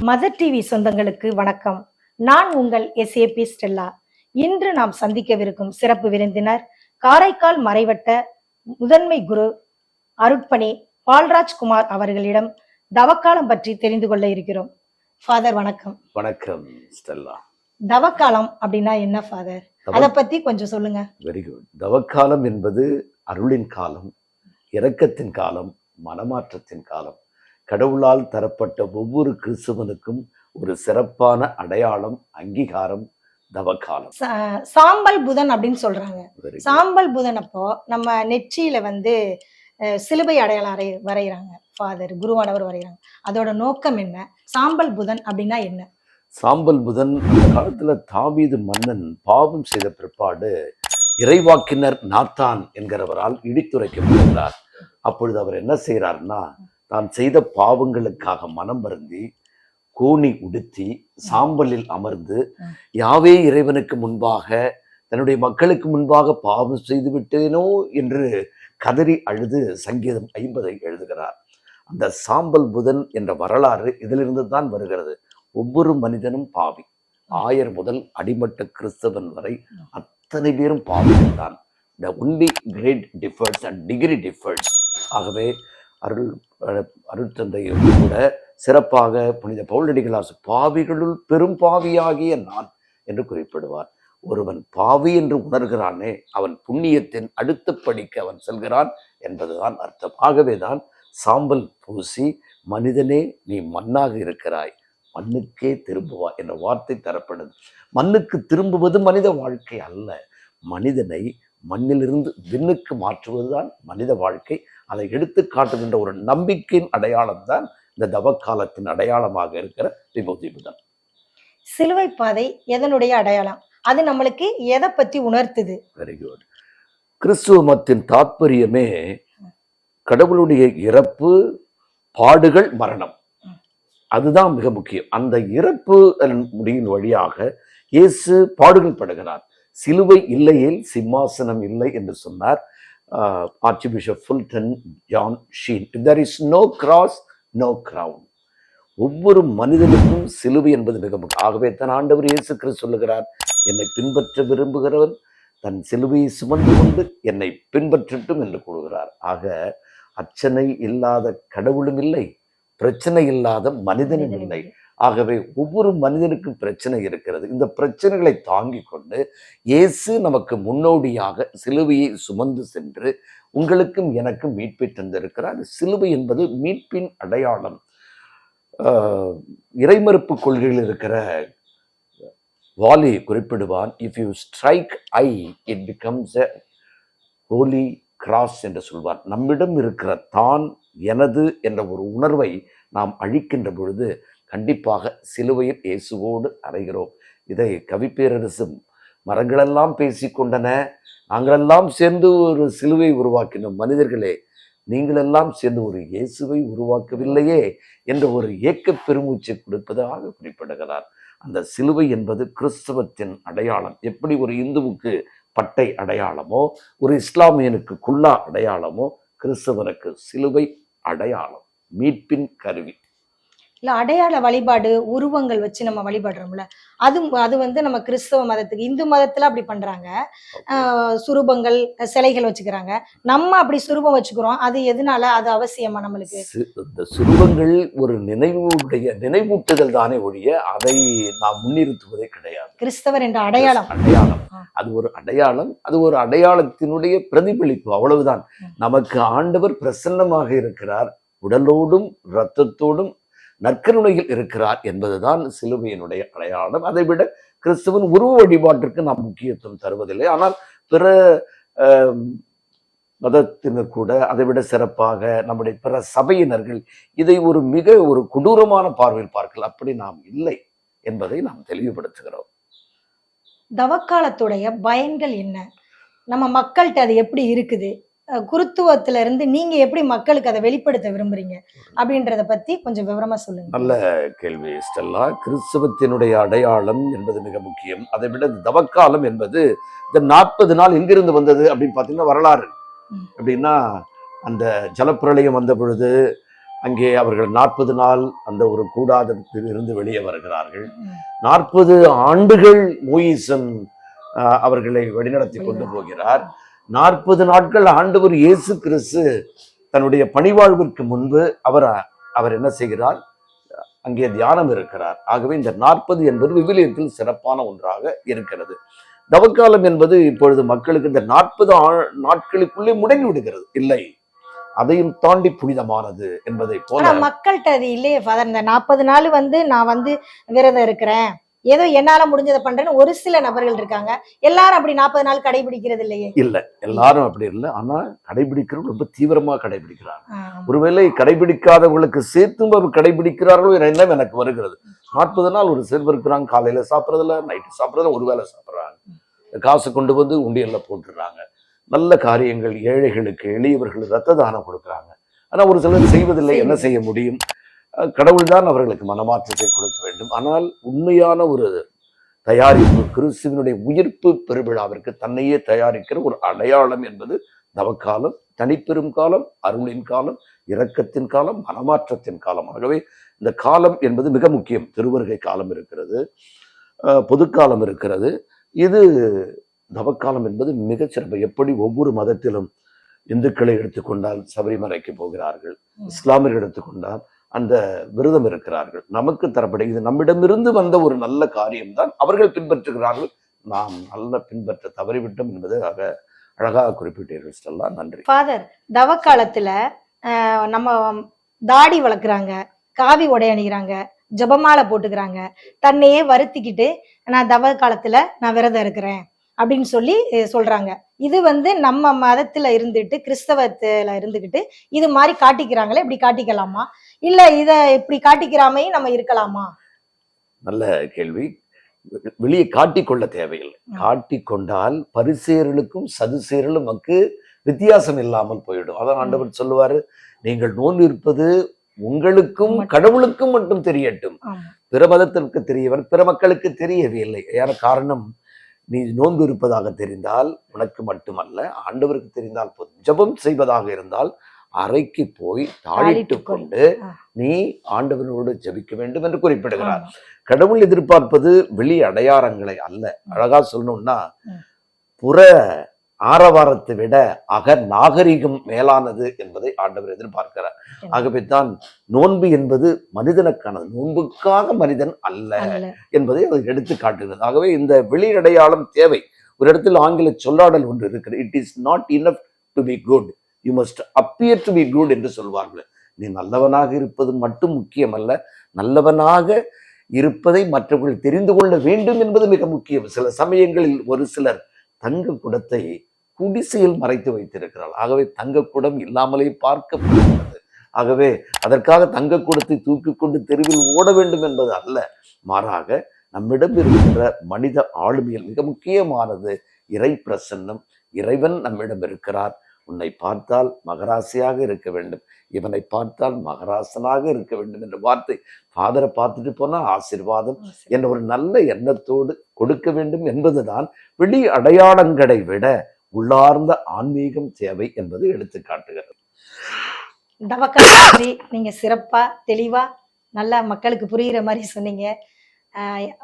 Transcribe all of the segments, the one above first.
Mother TV சொந்தங்களுக்கு வணக்கம். நான் உங்கள் SAP ஸ்டெல்லா. இன்று நாம் சந்திக்கவிருக்கும் சிறப்பு விருந்தினர் காரைக்கால் மறைவட்ட முதன்மை குரு அருட்பணி பால்ராஜ் குமார் அவர்களிடம் தவக்காலம் பற்றி தெரிந்து கொள்ள இருக்கிறோம். ஃபாதர் வணக்கம். வணக்கம் ஸ்டெல்லா. தவக்காலம் அப்படின்னா என்ன ஃபாதர்? அதை பத்தி கொஞ்சம் சொல்லுங்க. Very good. தவக்காலம் என்பது அருளின் காலம், இரக்கத்தின் காலம், மனமாற்றத்தின் காலம். கடவுளால் தரப்பட்ட ஒவ்வொரு கிறிஸ்துவனுக்கும் ஒரு சிறப்பான அடையாளம், அங்கீகாரம் தவக்காலம். சாம்பல் புதன் அப்படின்னு சொல்றாங்க. சாம்பல் புதன் அப்போ நம்ம நெற்றியில சிலுவை அடையாளம் வரைகிறாங்க ஃபாதர், குருவானவர் வரைகிறாங்க. அதோட நோக்கம் என்ன? சாம்பல் புதன் அப்படின்னா என்ன? சாம்பல் புதன் அந்த காலத்துல தாவீது மன்னன் பாவம் செய்த பிற்பாடு இறைவாக்கினர் நாத்தான் என்கிறவரால் இடித்துரைக்கப்படுகிறார். அப்பொழுது அவர் என்ன செய்யறாருன்னா, தான் செய்த பாவங்களுக்காக மனம் வருந்தி கோணி உடுத்தி சாம்பலில் அமர்ந்து யாவே இறைவனுக்கு முன்பாக, தன்னுடைய மக்களுக்கு முன்பாக பாவம் செய்து விட்டேனோ என்று கதறி அழுது சங்கீதம் 50 எழுதுகிறார். அந்த சாம்பல் புதன் என்ற வரலாறு இதிலிருந்து தான் வருகிறது. ஒவ்வொரு மனிதனும் பாவி. 1000 முதல் அடிமட்ட கிறிஸ்தவன் வரை அத்தனை பேரும் பாவிகள் தான். The only grade differs and degree differs. ஆகவே அருட்தந்தையும் கூட சிறப்பாக புனித பவுலடிகளார் பாவிகளுள் பெரும் பாவியாகிய நான் என்று குறிப்பிடுவார். ஒருவன் பாவி என்று உணர்கிறானே, அவன் புண்ணியத்தின் அடுத்த படிக்கு அவன் செல்கிறான் என்பதுதான் அர்த்தம். ஆகவேதான் சாம்பல் பூசி மனிதனே நீ மண்ணாக இருக்கிறாய், மண்ணுக்கே திரும்புவா என்ற வார்த்தை தரப்படுது. மண்ணுக்கு திரும்புவது மனித வாழ்க்கை அல்ல, மனிதனை மண்ணிலிருந்து விண்ணுக்கு மாற்றுவதுதான் மனித வாழ்க்கை. அதை எடுத்து காட்டுகின்ற ஒரு நம்பிக்கையின் அடையாளம் தான் இந்த தவக்காலத்தின் அடையாளமாக இருக்கிற விபூதி புதன். சிலுவை பாதை எதனுடைய அடையாளம்? அது நம்மளுக்கு எதை பற்றி உணர்த்துது? Very good. கிறிஸ்துவ மதத்தின் தாற்பயமே கடவுளுடைய இறப்பு, பாடுகள், மரணம். அதுதான் மிக முக்கியம். அந்த இறப்பு முடியின் வழியாக இயேசு பாடுகள் படுகிறார். சிலுவை இல்லையில் சிம்மாசனம் இல்லை என்று சொன்னார் archbishop Fulton John Sheen. There is no cross, no crown. ஒவ்வொரு மனிதனுக்கும் சிலுவை என்பது மிக முக்கியம். ஆகவே தன் ஆண்டவர் இயேசு கிறிஸ்து சொல்லுகிறார், என்னை பின்பற்ற விரும்புகிறவன் தன் சிலுவையை சுமந்து கொண்டு என்னை பின்பற்றட்டும் என்று கூறுகிறார். ஆக அர்ச்சனை இல்லாத கடவுளும் இல்லை, பிரச்சனை இல்லாத மனிதனும் இல்லை. ஆகவே ஒவ்வொரு மனிதனுக்கும் பிரச்சனை இருக்கிறது. இந்த பிரச்சனைகளை தாங்கிக் கொண்டு இயேசு நமக்கு முன்னோடியாக சிலுவையை சுமந்து சென்று உங்களுக்கும் எனக்கும் மீட்பை தந்திருக்கிறார். சிலுவை என்பது மீட்பின் அடையாளம். இறைமறுப்பு கொள்கையில் இருக்கிற வாலி குறிப்பிடுவான், if you strike I it becomes a holy cross என்று சொல்வார். நம்மிடம் இருக்கிற தான், எனது என்ற ஒரு உணர்வை நாம் அழிக்கின்ற பொழுது கண்டிப்பாக சிலுவையில் இயேசுவோடு அறைகிறோம். இதை கவிப்பேரரசு மரங்களெல்லாம் பேசிக்கொண்டன, நாங்களெல்லாம் சேர்ந்து ஒரு சிலுவை உருவாக்கினோம், மனிதர்களே நீங்களெல்லாம் சேர்ந்து ஒரு இயேசுவை உருவாக்கவில்லையே என்ற ஒரு ஏக்க பெருமூச்சை கொடுப்பதாக குறிப்பிடுகிறார். அந்த சிலுவை என்பது கிறிஸ்தவத்தின் அடையாளம். எப்படி ஒரு இந்துவுக்கு பட்டை அடையாளமோ, ஒரு இஸ்லாமியனுக்கு குல்லா அடையாளமோ, கிறிஸ்தவனுக்கு சிலுவை அடையாளம், மீட்பின் கருவி. இல்லை, அடையாள வழிபாடு, உருவங்கள் வச்சு நம்ம வழிபடுறோம்ல, அது நம்ம கிறிஸ்தவ மதத்துக்கு, இந்து மதத்துல அப்படி பண்றாங்க. சுரூபங்கள், சிலைகள் வச்சுக்கிறாங்க. நம்ம அப்படி சுரூபம் வச்சுக்கிறோம். அது எதனால? அது அவசியமா நம்மளுக்கு? இந்த சுரூபங்கள் ஒரு நினைவூட்டுதல் தானே ஒழிய அதை நாம் முன்னிறுத்துவதே கிடையாது. கிறிஸ்தவர் என்ற அடையாளம், அது ஒரு அடையாளம், அது ஒரு அடையாளத்தினுடைய பிரதிபலிப்பு, அவ்வளவுதான். நமக்கு ஆண்டவர் பிரசன்னமாக இருக்கிறார், உடலோடும் இரத்தத்தோடும் நற்கருணையில் இருக்கிறார் என்பதுதான் சிலுவையினுடைய அடையாளம். அதை விட கிறிஸ்துவன் உருவ வழிபாட்டிற்கு நாம் முக்கியத்துவம் தருவதில்லை. ஆனால் பிற மதத்தினர் கூட அதை விட சிறப்பாக நம்முடைய பிற சபையினர்கள் இதை ஒரு கொடூரமான பார்வையில் பார்க்கலாம். அப்படி நாம் இல்லை என்பதை நாம் தெளிவுபடுத்துகிறோம். தவக்காலத்துடைய பயன்கள் என்ன? நம்ம மக்கள்கிட்ட அது எப்படி இருக்குது? குருத்துவத்துல இருந்து நீங்க எப்படி மக்களுக்கு அதை வெளிப்படுத்த விரும்புறீங்க அப்படின்றத பத்தி கொஞ்சம் விவரமா சொல்லுங்க. நல்ல கேள்வி ஸ்டெல்லா. கிறிஸ்தவத்தினுடைய அடையாளம் என்பது மிக முக்கியம். அதை விட தவக்காலம் என்பது இந்த 40 நாள் எங்கிருந்து வந்தது அப்படின்னு பாத்தீங்கன்னா வரலாறு. அப்படின்னா அந்த ஜலப்பிரளயம் வந்த பொழுது அங்கே அவர்கள் 40 நாள் அந்த ஒரு கூடாரத்தில் இருந்து வெளியே வருகிறார்கள். 40 ஆண்டுகள் மோயிசன் அவர்களை வழிநடத்தி கொண்டு போகிறார். 40 நாட்கள் ஆண்டவர் இயேசு கிறிஸ்து தன்னுடைய பணிவாழ்விற்கு முன்பு அவர் என்ன செய்கிறார்? அங்கே தியானம் இருக்கிறார். ஆகவே இந்த 40 என்பது விவிலியத்தில் சிறப்பான ஒன்றாக இருக்கிறது. தவக்காலம் என்பது இப்பொழுது மக்களுக்கு இந்த 40 நாட்களுக்குள்ளே முடங்கி விடுகிறது. இல்லை, அதையும் தாண்டி புனிதமானது என்பதை போல மக்கள்கிட்ட அது இல்லையே ஃபாதர். இந்த 40 நாள் நான் விரதம் இருக்கிறேன், ஏதோ என்னால முடிஞ்சதை பண்றேன்னு ஒரு சில நபர்கள் இருக்காங்க. எல்லாரும் அப்படி 40 நாள் கடைபிடிக்கிறது இல்லையே. இல்ல, எல்லாரும் அப்படி இல்லை. ஆனா கடைபிடிக்கிறது ரொம்ப தீவிரமா கடைபிடிக்கிறாங்க. ஒருவேளை கடைபிடிக்காதவர்களுக்கு சேர்த்தும் அவர் கடைபிடிக்கிறார்களோ எண்ணம் எனக்கு வருகிறது. 40 நாள் ஒரு சிலர் இருக்கிறாங்க, காலையில சாப்பிட்றதில்ல, நைட்டு சாப்பிட்றதில்ல, ஒரு வேளை சாப்பிட்றாங்க, காசு கொண்டு வந்து உண்டியல்ல போட்டுடுறாங்க. நல்ல காரியங்கள், ஏழைகளுக்கு எளியவர்களுக்கு ரத்த தானம் கொடுக்குறாங்க. ஆனா ஒரு சிலர் செய்வதில்லை. என்ன செய்ய முடியும்? கடவுள் தான் அவர்களுக்கு மனமாற்றத்தை கொடுக்க வேண்டும். ஆனால் உண்மையான ஒரு தயாரிப்பு, கிறிஸ்துவினுடைய உயிர்ப்பு பெருவிழாவிற்கு தன்னையே தயாரிக்கிற ஒரு அடையாளம் என்பது தவக்காலம், தனிப்பெரும் காலம், அருளின் காலம், இரக்கத்தின் காலம், மனமாற்றத்தின் காலம். ஆகவே இந்த காலம் என்பது மிக முக்கியம். திருவருகை காலம் இருக்கிறது, பொதுக்காலம் இருக்கிறது. இது தவக்காலம் என்பது மிகச்சிறப்பு. எப்படி ஒவ்வொரு மதத்திலும் இந்துக்களை எடுத்துக்கொண்டால் சபரிமலைக்கு போகிறார்கள், இஸ்லாமியர்கள் எடுத்துக்கொண்டால் அந்த விரதம் இருக்கிறார்கள். நமக்கு தரப்பட இது நம்மிடமிருந்து வந்த ஒரு நல்ல காரியம்தான் அவர்கள் பின்பற்றுகிறார்கள். நாம் நல்ல பின்பற்ற தவறிவிட்டோம் என்பது அழகாக குறிப்பிட்டீர்கள் ஸ்டெல்லா. நன்றி ஃபாதர். தவக்காலத்துல நம்ம தாடி வளர்க்குறாங்க, காவி உடை அணிகிறாங்க, ஜபமாலை போட்டுக்கிறாங்க, தன்னையே வருத்திக்கிட்டு நான் தவ காலத்துல நான் விரதம் இருக்கிறேன் அப்படின்னு சொல்றாங்க. இது நம்ம மதத்துல இருந்துட்டு, கிறிஸ்தவத்துல இருந்துகிட்டு இது மாதிரி காட்டிக்கிறாங்களே, இப்படி காட்டிக்கலாமா? இல்ல இத இப்படி காட்டிக்கிறாமையும் நம்ம இருக்கலாமா? நல்ல கேள்வி. வெளியே காட்டிக்கொள்ள தேவையில்லை. காட்டிக்கொண்டால் பரிசேயர்களுக்கும் சதுசேயர்களுக்கு வித்தியாசம் இல்லாமல் போயிடும். அதான் ஆண்டவர் சொல்லுவாரு, நீங்கள் நோன்பு இருப்பது உங்களுக்கும் கடவுளுக்கும் மட்டும் தெரியட்டும், பிற மதத்திற்கு தெரியவர் பிற மக்களுக்கு தெரியவில்லை. ஏன்னா காரணம், நீ நோன்பு இருப்பதாக தெரிந்தால் உனக்கு மட்டுமல்ல ஆண்டவருக்கு தெரிந்தால் போதும். ஜபம் செய்வதாக இருந்தால் அறைக்கு போய் தாளிட்டு கொண்டு நீ ஆண்டவனோடு ஜபிக்க வேண்டும் என்று குறிப்பிடுகிறார். கடவுள் எதிர்பார்ப்பது வெளி அடையாளங்களை அல்ல. அழகா சொல்லணும்னா, புற ஆரவாரத்தை விட நாகரிகம் மேலானது என்பதை ஆண்டவர் எதிர்பார்க்கிறார். ஆகவே தான் நோன்பு என்பது மனிதனுக்கானது, நோன்புக்காக மனிதன் அல்ல என்பதை அவர் எடுத்து காட்டுகிறது. ஆகவே இந்த வெளி அடையாளம் தேவை. ஒரு இடத்தில் ஆங்கில சொல்லாடல் ஒன்று இருக்கிறது, it is not enough to be good, you must appear to be good என்று சொல்வார்கள். நீ நல்லவனாக இருப்பது மட்டும் முக்கியமல்ல, நல்லவனாக இருப்பதை மற்றவர்கள் தெரிந்து கொள்ள வேண்டும் என்பது மிக முக்கியம். சில சமயங்களில் ஒரு சிலர் தங்க குடத்தை குடிசையில் மறைத்து வைத்திருக்கிறாள். ஆகவே தங்க குடம் இல்லாமலே பார்க்கப்படுகிறது. ஆகவே அதற்காக தங்க குடத்தை தூக்கி கொண்டு தெருவில் ஓட வேண்டும் என்பது அல்ல. மாறாக நம்மிடம் இருக்கிற மனித ஆளுமையில் மிக முக்கியமானது இறை பிரசன்னம். இறைவன் நம்மிடம் இருக்கிறார். உன்னை பார்த்தால் மகராசியாக இருக்க வேண்டும், இவனை பார்த்தால் மகராசனாக இருக்க வேண்டும் என்ற வார்த்தை ஃபாதரை பார்த்துட்டு போனா ஆசீர்வாதம் என்ற ஒரு நல்ல எண்ணத்தோடு கொடுக்க வேண்டும் என்பதுதான் வெளி அடையாளங்களை விட உள்ளார்ந்த ஆன்மீகம் தேவை என்பது எடுத்து காட்டுகிறது. நீங்க சிறப்பா தெளிவா நல்லா மக்களுக்கு புரிகிற மாதிரி சொன்னீங்க.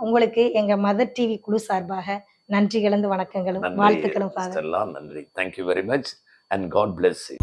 உங்களுக்கு எங்க மதர் டிவி குழு சார்பாக நன்றி கலந்து வணக்கங்களும் வாழ்த்துக்களும். நன்றி. Thank you very much and God bless you.